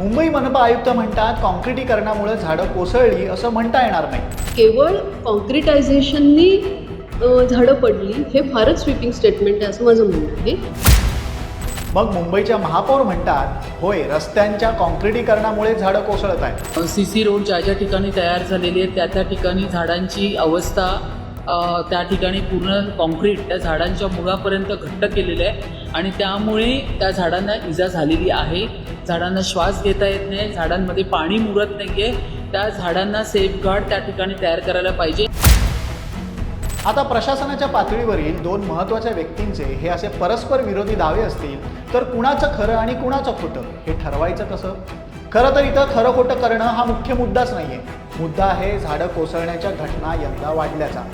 मुंबई मनपा आयुक्त म्हणतात काँक्रिटीकरणामुळे झाडं कोसळली असं म्हणता येणार नाही. केवळ कॉन्क्रिटायझेशननी झाडं पडली हे फारच स्वीपिंग स्टेटमेंट आहे असं माझं म्हणणं आहे. मग मुंबईच्या महापौर म्हणतात होय, रस्त्यांच्या काँक्रिटीकरणामुळे झाडं कोसळत आहेत. CC रोड ज्या ज्या ठिकाणी तयार झालेली आहे त्या ठिकाणी झाडांची अवस्था त्या ठिकाणी पूर्ण कॉन्क्रीट त्या झाडांच्या मुळापर्यंत घट्ट केलेलं आहे आणि त्यामुळे त्या झाडांना इजा झालेली आहे. झाडांना श्वास घेता येत नाही, झाडांमध्ये पाणी मुरत नाही आहे. त्या झाडांना सेफगार्ड त्या ठिकाणी तयार करायला पाहिजे. आता प्रशासनाच्या पातळीवरील दोन महत्त्वाच्या व्यक्तींचे हे असे परस्पर विरोधी दावे असतील तर कुणाचं खरं आणि कुणाचं खोटं हे ठरवायचं कसं? खरं तर इथं खरं खोटं करणं हा मुख्य मुद्दाच नाही आहे. मुद्दा आहे झाडं कोसळण्याच्या घटना यंदा वाढल्याचा.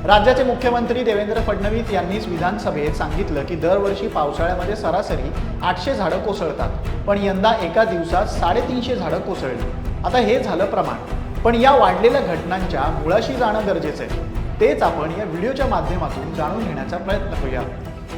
राज्याचे मुख्यमंत्री देवेंद्र फडणवीस यांनीच विधानसभेत सांगितलं की दरवर्षी पावसाळ्यामध्ये सरासरी 800 झाडं कोसळतात, पण यंदा एका दिवसात 350 झाडं कोसळली. आता हे झालं प्रमाण, पण या वाढलेल्या घटनांच्या मुळाशी जाणं गरजेचं आहे. तेच आपण या व्हिडिओच्या माध्यमातून जाणून घेण्याचा प्रयत्न करूया.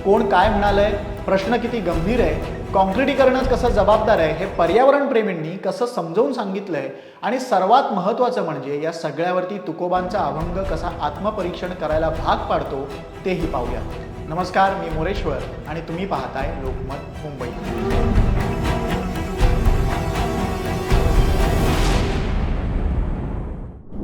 कोण काय म्हणालंय, प्रश्न किती गंभीर आहे, काँक्रिटीकरणच कसं जबाबदार आहे हे पर्यावरणप्रेमींनी कसं समजावून सांगितलंय आणि सर्वात महत्त्वाचं म्हणजे या सगळ्यावरती तुकोबांचा अभंग कसा आत्मपरीक्षण करायला भाग पाडतो तेही पाहूया. नमस्कार, मी मोरेश्वर आणि तुम्ही पाहताय लोकमत मुंबई.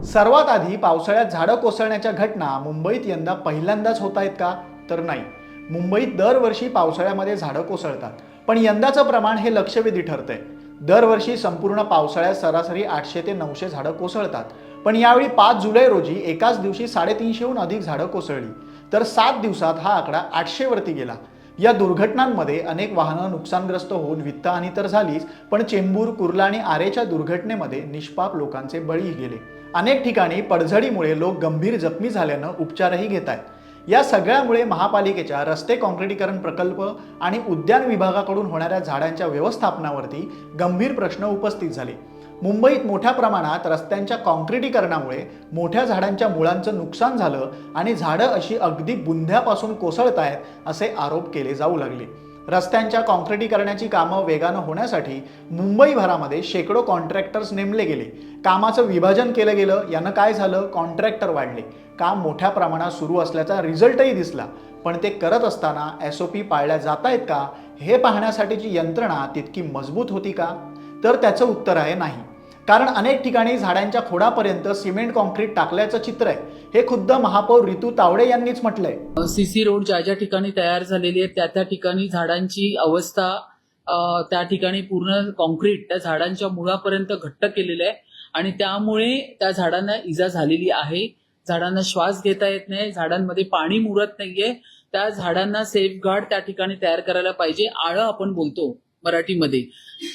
सर्वात आधी पावसाळ्यात झाडं कोसळण्याच्या घटना मुंबईत यंदा पहिल्यांदाच होत आहेत का? तर नाही. मुंबईत दरवर्षी पावसाळ्यामध्ये झाडं कोसळतात, पण यंदाचं प्रमाण हे लक्षवेधी ठरतंय. दरवर्षी संपूर्ण पावसाळ्यात सरासरी 800 ते 900 झाडं कोसळतात, पण यावेळी 5 जुलै रोजी एकाच दिवशी 350हून अधिक झाडं कोसळली, तर 7 दिवसात हा आकडा 800 वरती गेला. या दुर्घटनांमध्ये अनेक वाहनं नुकसानग्रस्त होऊन वित्तहानी तर झालीच, पण चेंबूर, कुर्ला आणि आरेच्या दुर्घटनेमध्ये निष्पाप लोकांचे बळीही गेले. अनेक ठिकाणी पडझडीमुळे लोक गंभीर जखमी झाल्यानं उपचारही घेत आहेत. या सगळ्यामुळे महापालिकेच्या रस्ते काँक्रिटीकरण प्रकल्प आणि उद्यान विभागाकडून होणाऱ्या झाडांच्या व्यवस्थापनावरती गंभीर प्रश्न उपस्थित झाले. मुंबईत मोठ्या प्रमाणात रस्त्यांच्या काँक्रिटीकरणामुळे मोठ्या झाडांच्या मुळांचं नुकसान झालं आणि झाडं अशी अगदी बुंध्यापासून कोसळत आहेत असे आरोप केले जाऊ लागले. रस्त्यांच्या काँक्रिटीकरणाची कामं वेगानं होण्यासाठी मुंबईभरामध्ये शेकडो कॉन्ट्रॅक्टर्स नेमले गेले. कामाचं विभाजन केलं गेलं. यानं काय झालं? कॉन्ट्रॅक्टर वाढले. काम मोठ्या प्रमाणात सुरू असल्याचा रिझल्टही दिसला, पण ते करत असताना SOP पाळल्या जात आहेत का हे पाहण्यासाठीची यंत्रणा तितकी मजबूत होती का? तर त्याचं उत्तर आहे नाही. कारण अनेक ठिकाणी झाडांच्या खोडापर्यंत सिमेंट कॉन्क्रीट टाकल्याचं चित्र आहे. हे खुद्द महापौर रितू तावडे यांनीच म्हटलंय. CC रोड ज्या ज्या ठिकाणी तयार झालेली आहे त्या ठिकाणी झाडांची अवस्था त्या ठिकाणी पूर्ण कॉन्क्रीट त्या झाडांच्या मुळापर्यंत घट्ट केलेलं आहे आणि त्यामुळे त्या झाडांना इजा झालेली आहे. झाडांना श्वास घेता येत नाही, झाडांमध्ये पाणी मुरत नाहीये. त्या झाडांना सेफगार्ड त्या ठिकाणी तयार करायला पाहिजे. आळं आपण बोलतो मराठीमध्ये.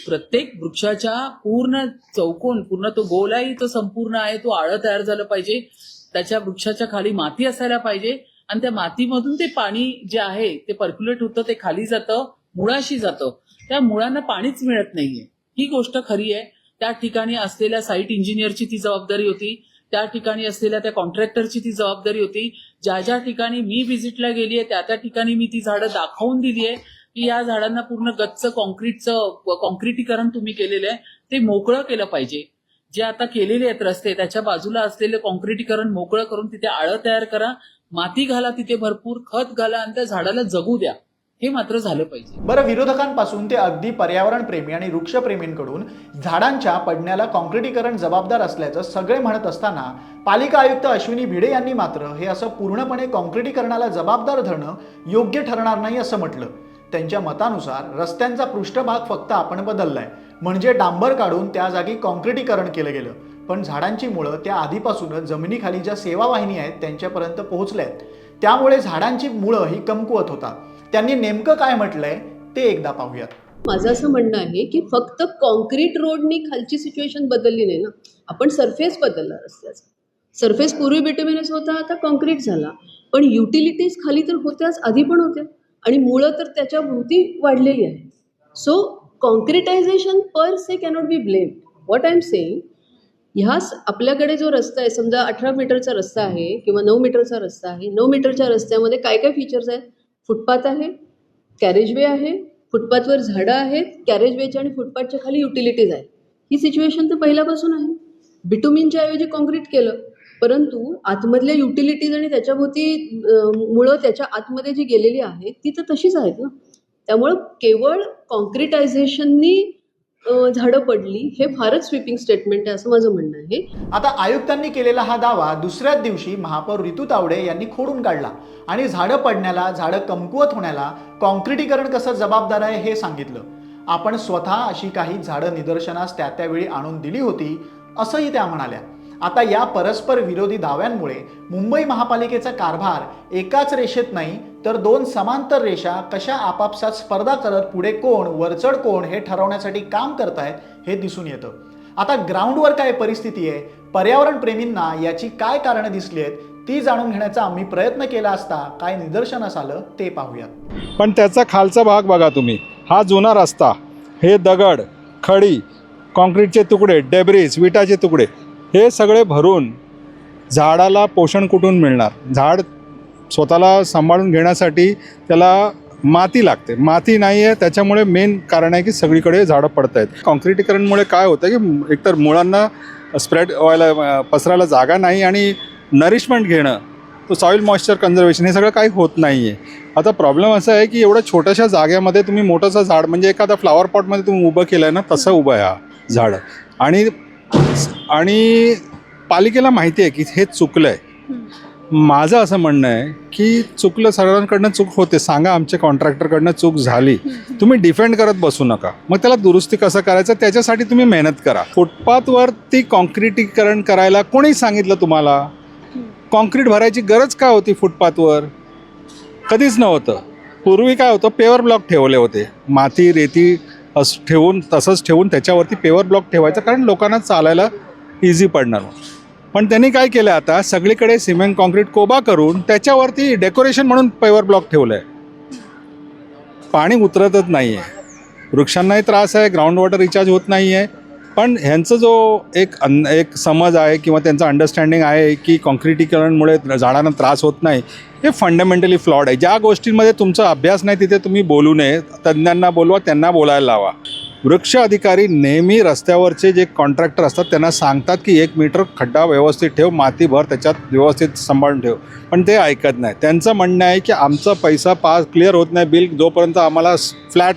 प्रत्येक वृक्षाच्या पूर्ण चौकोन, पूर्ण तो गोल आहे, तो संपूर्ण आहे, तो आळं तयार झालं पाहिजे. त्याच्या वृक्षाच्या खाली माती असायला पाहिजे आणि त्या मातीमधून ते पाणी जे आहे ते पर्क्युलेट होतं, ते खाली जातं, मुळाशी जातं. त्या मुळांना पाणीच मिळत नाहीये. ही गोष्ट खरी आहे. त्या ठिकाणी असलेल्या साईट इंजिनियरची ती जबाबदारी होती, त्या ठिकाणी असलेल्या त्या कॉन्ट्रॅक्टरची ती जबाबदारी होती. ज्या ज्या ठिकाणी मी व्हिजिटला गेली आहे त्या ठिकाणी मी ती झाडं दाखवून दिली आहे की या झाडांना पूर्ण गच्च काँक्रिटीकरण तुम्ही केलेलं आहे, ते मोकळं केलं पाहिजे. जे आता केलेले आहेत रस्ते त्याच्या बाजूला असलेले काँक्रिटीकरण मोकळं करून तिथे आळं तयार करा, माती घाला, तिथे भरपूर खत घाला आणि त्या झाडाला जगू द्या. हे मात्र झालं पाहिजे. बरं, विरोधकांपासून ते अगदी पर्यावरणप्रेमी आणि वृक्षप्रेमींकडून झाडांच्या पडण्याला काँक्रिटीकरण जबाबदार असल्याचं सगळे म्हणत असताना पालिका आयुक्त अश्विनी भिडे यांनी मात्र हे असं पूर्णपणे काँक्रिटीकरणाला जबाबदार धरणं योग्य ठरणार नाही असं म्हटलं. त्यांच्या मतानुसार रस्त्यांचा पृष्ठभाग फक्त आपण बदललाय, म्हणजे डांबर काढून त्या जागी काँक्रिटीकरण केलं गेलं, पण झाडांची मुळं त्या आधीपासूनच जमिनीखाली ज्या सेवावाहिनी आहेत त्यांच्यापर्यंत पोहोचल्या आहेत. त्यामुळे झाडांची मुळं ही कमकुवत होतात. त्यांनी नेमकं काय म्हटलंय ते एकदा पाहूयात. माझं असं म्हणणं आहे की फक्त कॉन्क्रीट रोडनी खालची सिच्युएशन बदलली नाही ना, आपण सरफेस बदलला रस्त्याचा. सरफेस पूर्वी बिटुमिनस होता, आता कॉन्क्रीट झाला, पण युटिलिटीज खाली तर होत्याच, आधी पण होत्या आणि मुळं तर त्याच्या भोवती वाढलेली आहे. So concretisation per se cannot be blamed. What I am saying, आपल्याकडे जो रस्ता आहे, समजा 18 मीटरचा रस्ता आहे किंवा 9 मीटरचा रस्ता आहे, 9 मीटरच्या रस्त्यामध्ये काय काय फीचर्स आहेत? फुटपाथ आहे, कॅरेजवे आहे, फुटपाथवर झाडं आहेत, कॅरेज वेच्या आणि फुटपाथच्या खाली युटिलिटीज आहेत. ही सिच्युएशन तर पहिल्यापासून आहे. बिटुमिनच्या ऐवजी कॉन्क्रीट केलं, परंतु आतमधल्या युटिलिटीज आणि त्याच्याभोवती मुळं त्याच्या आतमध्ये जी गेलेली आहेत ती तर तशीच आहेत ना. त्यामुळं केवळ कॉन्क्रिटायझेशननी झाडं पडली हे फारच स्वीपिंग स्टेटमेंट आहे असं माझं म्हणणं आहे. आता आयुक्तांनी केलेला हा दावा दुसऱ्याच दिवशी महापौर रितू तावडे यांनी खोडून काढला आणि झाडं पडण्याला, झाडं कमकुवत होण्याला कॉन्क्रिटीकरण कसं जबाबदार आहे हे सांगितलं. आपण स्वतः अशी काही झाडं निदर्शनास त्यावेळी आणून दिली होती असंही त्या म्हणाल्या. आता या परस्पर विरोधी दाव्यांमुळे मुंबई महापालिकेचा कारभार एकाच रेषेत नाही तर दोन समांतर रेषा कशा आपापसात स्पर्धा करत पुढे कोण वरचढ कोण हे ठरवण्यासाठी काम करतायत हे दिसून येतं. आता ग्राउंडवर काय परिस्थिती आहे, पर्यावरण प्रेमींना याची काय कारणं दिसली आहेत ती जाणून घेण्याचा आम्ही प्रयत्न केला असता काय निदर्शनास आलं ते पाहूयात. पण त्याचा खालचा भाग बघा तुम्ही, हा जुना रस्ता, हे दगड, खडी, कॉन्क्रीटचे तुकडे, डेब्रिज, विटाचे तुकडे, हे सगळे भरून झाडाला पोषण कुठून मिळणार? झाड स्वतःला सांभाळून घेण्यासाठी त्याला माती लागते, माती नाही आहे. त्याच्यामुळे मेन कारण आहे की सगळीकडे झाडं पडत आहेत. कॉन्क्रिटीकरणमुळे काय होतं की एकतर मुळांना स्प्रेड व्हायला पसरायला जागा नाही आणि नरिशमेंट घेणं, तो सॉईल मॉइश्चर कन्झर्वेशन हे सगळं काही होत नाही आहे. आता प्रॉब्लेम असा आहे की एवढ्या छोट्याशा जागेमध्ये तुम्ही मोठंसं झाड म्हणजे एखादा फ्लॉवर पॉटमध्ये तुम्ही उभं केलं आहे ना तसं उभं आहे हा झाड. आणि पालिकेला माहिती आहे की हे चुकलं आहे. माझं असं म्हणणं आहे की चुकलं, सर्वांकडनं चूक होते. सांगा आमच्या कॉन्ट्रॅक्टरकडनं चूक झाली, तुम्ही डिफेंड करत बसू नका. मग त्याला दुरुस्ती कसं करायचं त्याच्यासाठी तुम्ही मेहनत करा. फुटपाथवरती कॉन्क्रिटीकरण करायला कोणी सांगितलं तुम्हाला? कॉन्क्रीट भरायची गरज काय होती फुटपाथवर? कधीच नव्हतं. पूर्वी काय होतं, पेवर ब्लॉक ठेवले होते, माती रेती तसंच ठेवून त्याच्यावरती पेवर ब्लॉक ठेवायचं कारण लोकांना चालायला इझी पडणार. पण त्यांनी काय केलं, आता सगळीकडे सिमेंट कॉन्क्रीट कोबा करून त्याच्यावरती डेकोरेशन म्हणून पेवर ब्लॉक ठेवलं आहे. पाणी उतरतच नाही आहे, वृक्षांनाही त्रास आहे, ग्राउंड वॉटर रिचार्ज होत नाही आहे. पण ह्यांचं जो एक समज आहे किंवा त्यांचं अंडरस्टँडिंग आहे की कॉन्क्रिटीकरणमुळे झाडांना त्रास होत नाही, हे फंडामेंटली फ्लॉड आहे. ज्या गोष्टींमध्ये तुमचा अभ्यास नाही तिथे तुम्ही बोलू नये. तज्ज्ञांना बोलवा, त्यांना बोलायला लावा. वृक्ष अधिकारी नेहमी रस्त्यावरचे जे कॉन्ट्रॅक्टर असतात त्यांना सांगतात की 1 मीटर खड्डा व्यवस्थित ठेव, माती भर, त्याच्यात व्यवस्थित सांभाळून ठेव. पण ते ऐकत नाही. त्यांचं म्हणणं आहे की आमचा पैसा पास क्लिअर होत नाही बिल जोपर्यंत आम्हाला फ्लॅट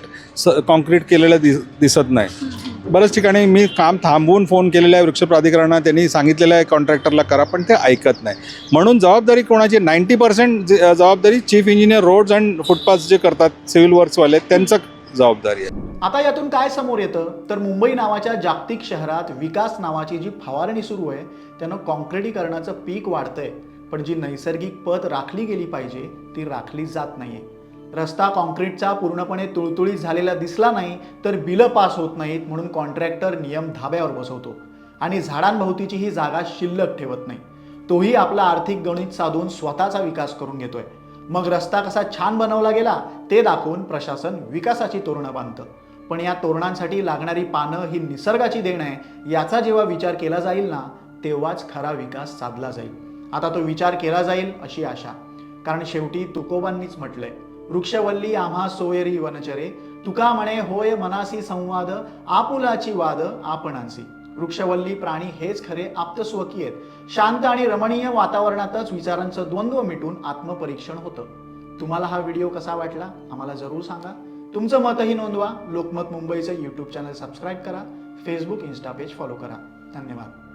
कॉन्क्रीट केलेलं दिसत नाही. बऱ्याच ठिकाणी मी काम थांबवून फोन केलेला आहे वृक्ष प्राधिकरणाला, त्यांनी सांगितलेलं आहे कॉन्ट्रॅक्टरला करा, पण ते ऐकत नाही. म्हणून जबाबदारी कोणाची? 90% जबाबदारी chief engineer roads and footpath जे करतात सिव्हिल वर्क्सवाले, त्यांचं जबाबदारी आहे. आता यातून काय समोर येतं तर मुंबई नावाच्या जागतिक शहरात विकास नावाची जी फवारणी सुरू आहे त्यानं कॉन्क्रिटीकरणाचं पीक वाढतंय, पण जी नैसर्गिक पत राखली गेली पाहिजे ती राखली जात नाहीये. रस्ता कॉन्क्रीटचा पूर्णपणे तुळतुळीत झालेला दिसला नाही तर बिलं पास होत नाहीत म्हणून कॉन्ट्रॅक्टर नियम धाब्यावर बसवतो आणि झाडांभोवतीची ही जागा शिल्लक ठेवत नाही. तोही आपला आर्थिक गणित साधून स्वतःचा विकास करून घेतोय. मग रस्ता कसा छान बनवला गेला ते दाखवून प्रशासन विकासाची तोरणं बांधतं. पण या तोरणांसाठी लागणारी पानं ही निसर्गाची देण आहे, याचा जेव्हा विचार केला जाईल ना तेव्हाच खरा विकास साधला जाईल. आता तो विचार केला जाईल अशी आशा, कारण शेवटी तुकोबांनीच म्हटलंय, वृक्षवल्ली आम्हा सोयरी वनचरे, तुका म्हणे होय मनासी संवाद, आपुलाची वाद आपणांसी. वृक्षवल्ली प्राणी हेच खरे आप्तस्वकीय आहेत. शांत आणि रमणीय वातावरणातच विचारांचं द्वंद्व मिटून आत्मपरीक्षण होतं. तुम्हाला हा व्हिडिओ कसा वाटला आम्हाला जरूर सांगा. तुमचं मतही नोंदवा. लोकमत मुंबईचं यूट्यूब चॅनल सबस्क्राईब करा. फेसबुक, इन्स्टा पेज फॉलो करा. धन्यवाद.